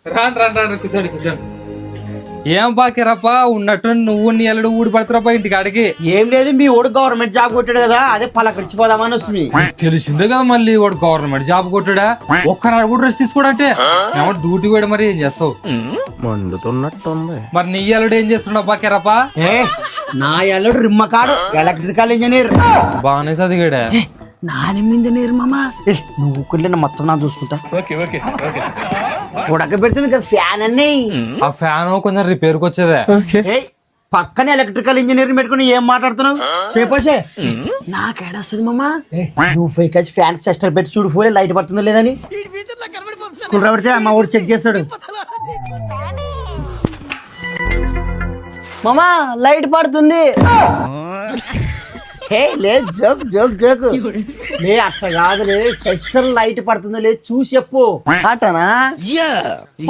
రాండి రాండి రాండి కూర్చోండి కూర్చోండి. ఏం బాకిరప్ప ఉన్నట్టు నువ్వు నీ అల్లుడు ఊడి పడుతురప్ప ఇంటికి అడిగి. ఏం లేదు, మీ ఓడు గవర్నమెంట్ జాబ్ కొట్టాడు కదా, అదే పలకరించిపోదామని వస్తుంది. తెలిసిందే కదా మళ్ళీ వాడు గవర్నమెంట్ జాబ్ కొట్టాడా, ఒక్కనాడు కూడా రెస్ట్ తీసుకోడంటే ఏమో డ్యూటీ కూడా మరి ఏం చేస్తావు? మండుతున్నట్టుంది. మరి నీ అల్లుడు ఏం చేస్తున్నావు బాకిరప్ప? ఏ నా ఎల్లుడు రిమ్మకాడు ఎలక్ట్రికల్ ఇంజనీర్. బాగానే చదివాడా? నానేం ఇంజనీర్ మామా, నువ్వు కుళ్ళిన మొత్తం నా చూసుకుంటా. ఉడక పెడుతుంది కదా ఫ్యాన్ అన్ని. ఆ ఫ్యాన్ కొంచెం రిపేర్కి వచ్చేదే. ఏయ్, పక్కనే ఎలక్ట్రికల్ ఇంజనీర్ పెట్టుకుని ఏం మాట్లాడుతున్నావు? సేపసే నాకేడొస్తుంది మామా. నువ్వు ఫైక్ వచ్చి ఫ్యాన్ సిస్టర్ పెట్టి చూడు ఫోలే లైట్ పడుతుందో లేదని. స్కూల్ రాబడితే మా ఊరు చెక్ చేస్తాడు. మామా లైట్ పడుతుంది. హే లే జోక్ జోక్ జోక్ లే, అట్లా కాదు లే, సిస్టర్ లైట్ పడుతుందో లేదు చూసి చెప్పు. అటనా